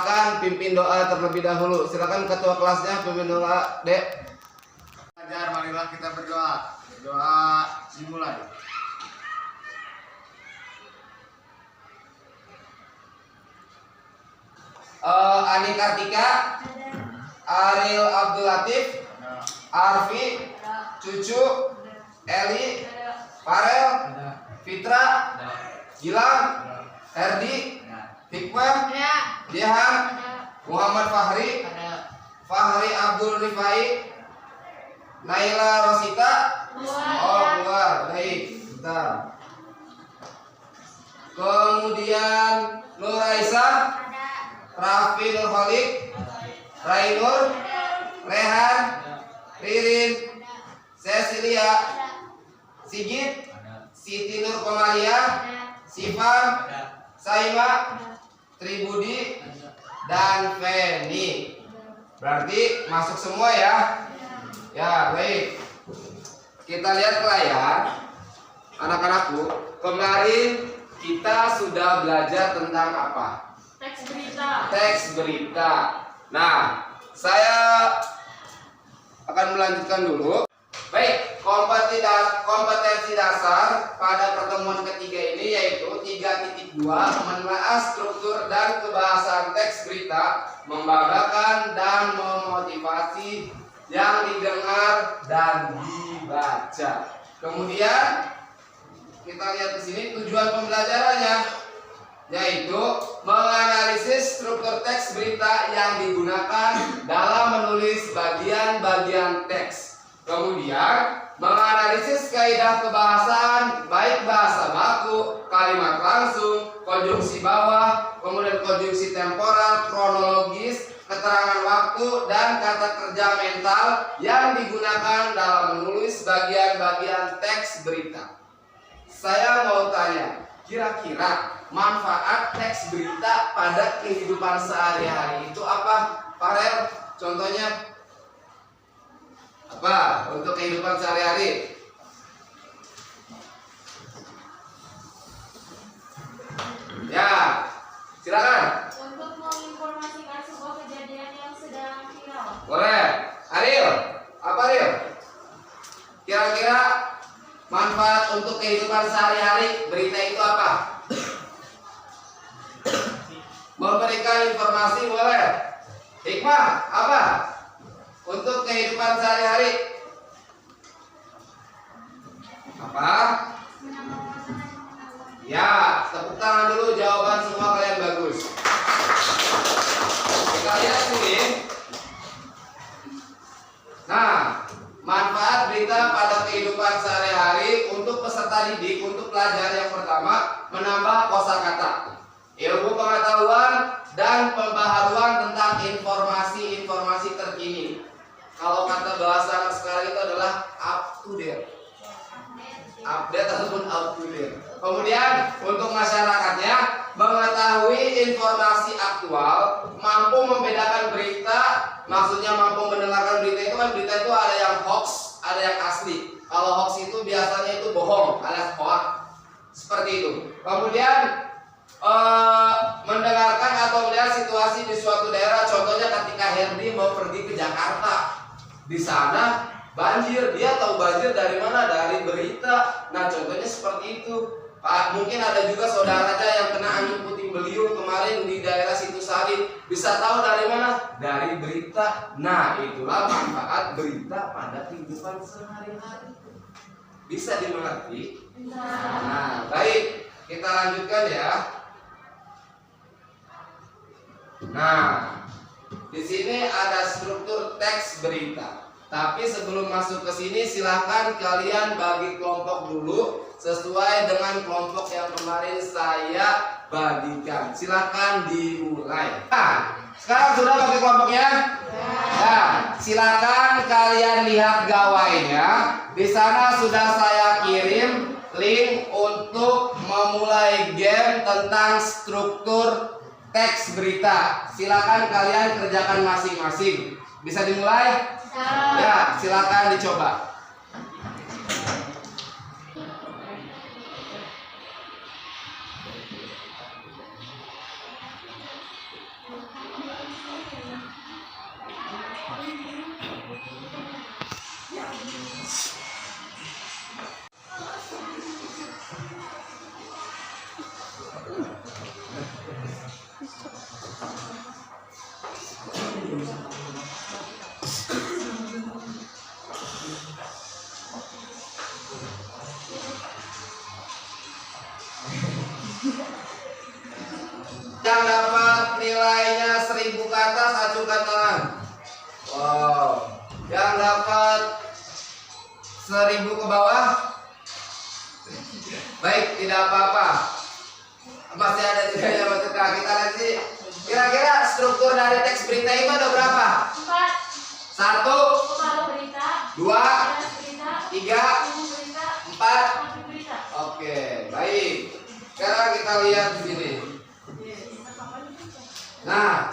silakan pimpin doa terlebih dahulu. Silakan ketua kelasnya pimpin doa, Dek. Ajar, marilah kita berdoa. Doa dimulai. Ani Kartika, Ariel Abdul Latif, Arfi, Cucu, Eli, Farel, Fitra, Gilang, Herdi, Hikmah, Jihan, Muhammad Fahri, Fahri Abdul Rifai, Naila Rosita. Oh, keluar. Baik, bentar. Kemudian Nur Aisyah, Raffi Nur Khalid, Rainur, Rehan, Ririn, Cecilia, Sigit, Siti Nur Komaria, Sifan, Saima, Tribudi, dan Feni. Berarti masuk semua ya. Ya, baik. Kita lihat ke layar. Anak-anakku, kemarin kita sudah belajar tentang apa? Teks berita. Teks berita. Nah, saya akan melanjutkan dulu. Baik, kompetensi dasar pada pertemuan ketiga ini yaitu 3.2 menelaah struktur dan kebahasan teks berita, membanggakan dan memotivasi yang didengar dan dibaca. Kemudian kita lihat di sini tujuan pembelajarannya yaitu menganalisis struktur teks berita yang digunakan dalam menulis bagian-bagian teks. Kemudian menganalisis kaidah kebahasan baik bahasa baku, kalimat langsung, konjungsi bawah, kemudian konjungsi temporal, kronologis, keterangan waktu, dan kata kerja mental yang digunakan dalam menulis bagian-bagian teks berita. Saya mau tanya, kira-kira manfaat teks berita pada kehidupan sehari-hari itu apa? Farel, contohnya apa untuk kehidupan sehari-hari? Ya, silakan. Untuk menginformasikan sebuah kejadian yang sedang viral. Boleh. Ariel, apa Ariel? Kira-kira manfaat untuk kehidupan sehari-hari berita itu apa? Memberikan informasi boleh. Hikmah, apa? Untuk kehidupan sehari-hari apa? Ya, tepuk tangan dulu, jawaban semua kalian bagus. Kita lihat sini. Nah, manfaat berita pada kehidupan sehari-hari untuk peserta didik, untuk pelajar yang pertama, menambah kosakata, ilmu pengetahuan, dan pembaharuan tentang informasi-informasi terkini. Kalau kata bahasa anak sekarang itu adalah up to date. Update ataupun up to date. Kemudian untuk masyarakatnya mengetahui informasi aktual, mampu membedakan berita, maksudnya mampu mendengarkan berita itu kan berita itu ada yang hoax, ada yang asli. Kalau hoax itu biasanya itu bohong, alias hoax. Seperti itu. Kemudian mendengarkan atau melihat situasi di suatu daerah, contohnya ketika Herdi mau pergi ke Jakarta. Di sana banjir, dia tahu banjir dari mana? Dari berita. Nah, contohnya seperti itu. Pak, mungkin ada juga saudaranya yang kena angin puting beliung kemarin di daerah Situsari. Bisa tahu dari mana? Dari berita. Nah, itulah manfaat berita pada kehidupan sehari-hari. Bisa dimengerti? Nah, baik. Kita lanjutkan ya. Nah, di sini ada struktur teks berita. Tapi sebelum masuk ke sini, silahkan kalian bagi kelompok dulu sesuai dengan kelompok yang kemarin saya bagikan. Silahkan dimulai. Nah, sekarang sudah bagi kelompoknya? Ya. Silahkan kalian lihat gawainya. Di sana sudah saya kirim link untuk memulai game tentang struktur teks berita. Silakan kalian kerjakan masing-masing. Bisa dimulai? Ya, silakan dicoba. dapat nilainya 1000 ke atas acukan tangan. Wow. Yang dapat 1000 ke bawah? Baik, tidak apa-apa. Masih ada juga yang masuk. Kita lihat sih. Kira-kira struktur dari teks berita itu ada berapa? 4. 1, Kepala berita. 2, Atas berita. 3, Ibu berita. 4. Samping berita. Oke, baik. Sekarang kita lihat di sini. Nah,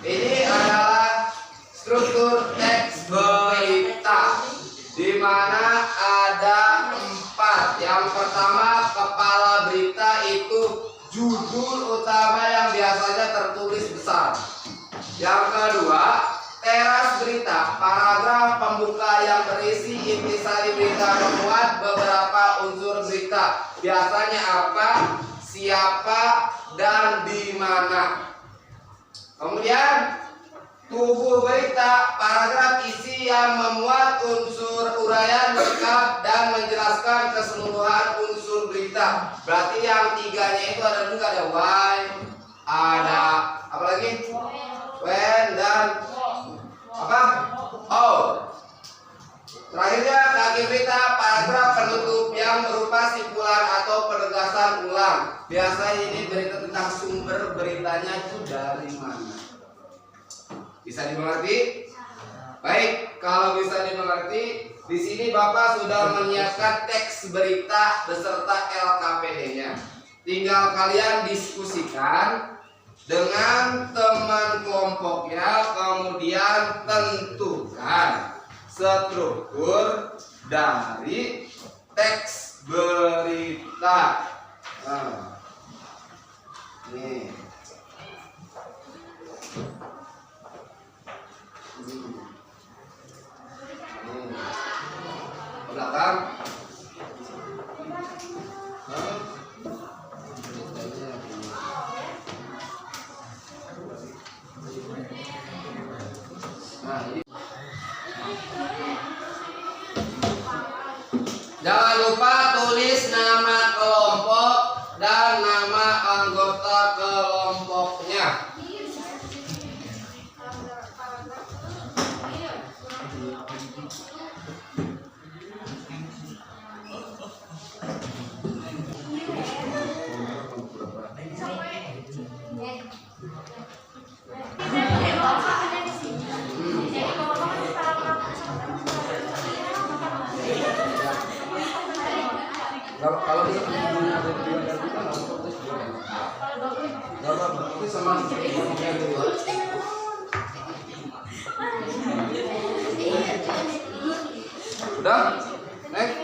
ini adalah struktur teks berita, di mana ada 4. Yang pertama, kepala berita itu judul utama yang biasanya tertulis besar. Yang kedua, teras berita, paragraf pembuka yang berisi intisari berita memuat beberapa unsur berita. Biasanya apa, siapa, dan di mana. Kemudian tubuh berita, paragraf isi yang memuat unsur uraian lengkap dan menjelaskan keseluruhan unsur berita. Berarti yang tiganya itu ada juga, ada why, ada apa lagi? When, dan apa? Oh. Terakhirnya kaki berita, paragraf penutup yang berupa simpulan atau penegasan ulang. Biasanya ini berita tentang sumber beritanya itu dari mana. Bisa dimengerti? Baik, kalau bisa dimengerti, di sini Bapak sudah menyiapkan teks berita beserta LKPD-nya. Tinggal kalian diskusikan dengan teman kelompoknya, kemudian tentukan struktur dari teks berita. Nah, nih. Ke belakang. Nah, ini. Jangan lupa tulis nama kelompok dan nama anggota kelompoknya. Kalau bisa ada tujuan dari kita, nggak apa-apa, nggak apa-apa, itu sama yang dulu. Udah, next.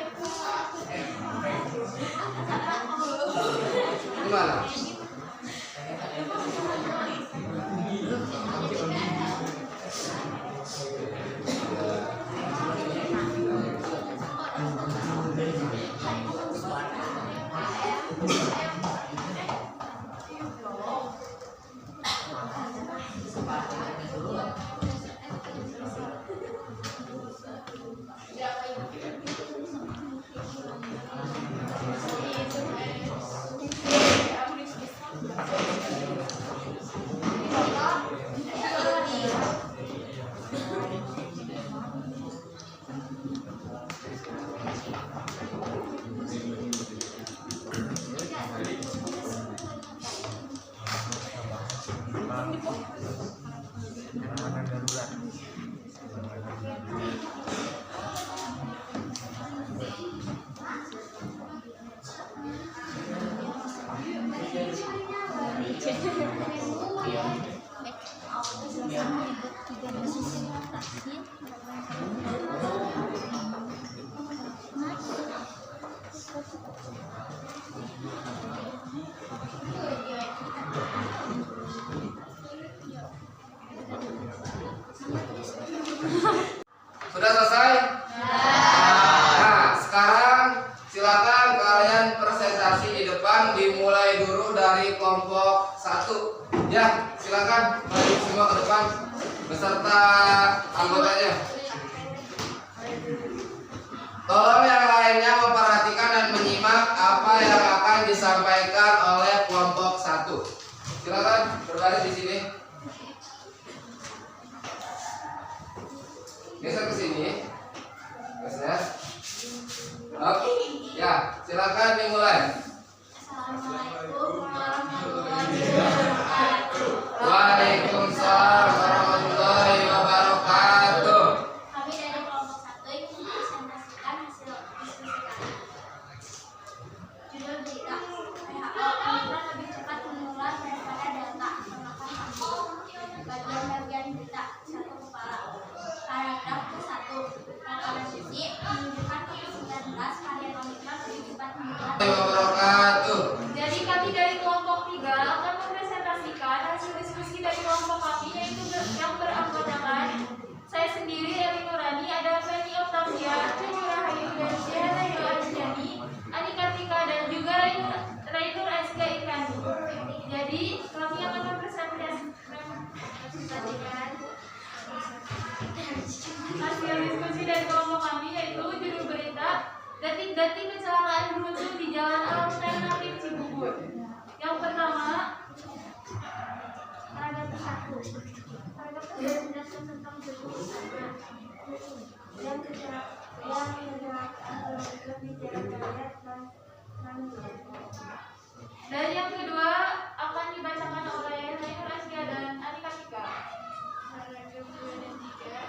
Gimana? Sudah selesai? Nah, sekarang silakan kalian presentasi di depan, dimulai dulu dari kelompok 1. Ya, silakan mari semua ke depan beserta anggotanya. Tolong yang lainnya memperhatikan dan menyimak apa yang akan disampaikan oleh kelompok 1. Silakan. Kendati kecelakaan beruntun di jalan alternatif Cibubur. Yang pertama, paragraf 1. Paragraf 1 menjelaskan tentang jenis anak yang kecelakaan di jalan raya dan yang kedua akan dibacakan oleh Naiful Askia dan Anika Tika. Paragraf 2 dan 3.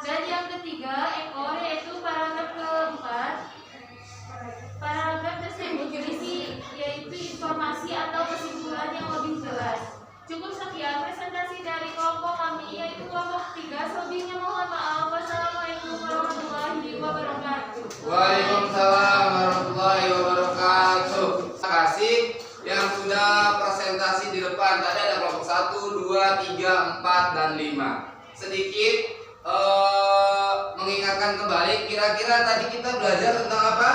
Dan yang ketiga ekor, yaitu paragraf keempat. Paragraf tersebut berisi yaitu informasi atau kesimpulan yang lebih jelas. Cukup sekian presentasi dari kelompok kami, yaitu kelompok 3. Selebihnya mohon maaf. Wassalamualaikum warahmatullahi wabarakatuh. Waalaikumsalam warahmatullahi wabarakatuh. Terima kasih yang sudah presentasi di depan. Tadi ada kelompok 1, 2, 3, 4, dan 5. Sedikit mengingatkan kembali, kira-kira tadi kita belajar tentang apa?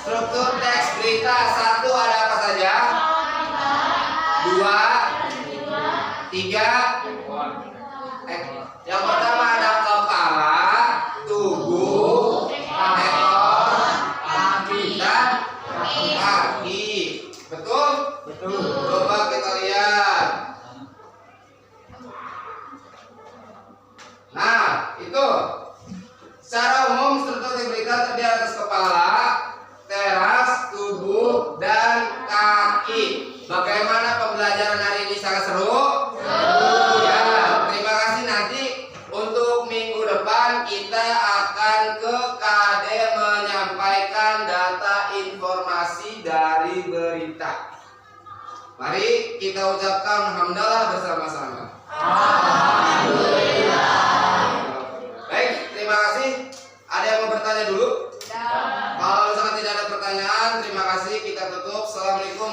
Struktur teks berita. 1 ada apa saja? 2, 3. Yang pertama ada kepala, tubuh, ekor, dan kaki. Betul? Betul. Coba kita lihat. Nah, itu secara umum struktur berita terdiri atas kepala, teras, tubuh, dan kaki. Bagaimana pembelajaran hari ini? Sangat seru? Seru. Ya, terima kasih. Nanti untuk minggu depan kita akan ke KD menyampaikan data informasi dari berita. Mari kita ucapkan hamdalah bersama-sama. Baik, terima kasih. Ada yang mau bertanya dulu? Kalau misalkan tidak ada pertanyaan, terima kasih. Kita tutup. Assalamualaikum.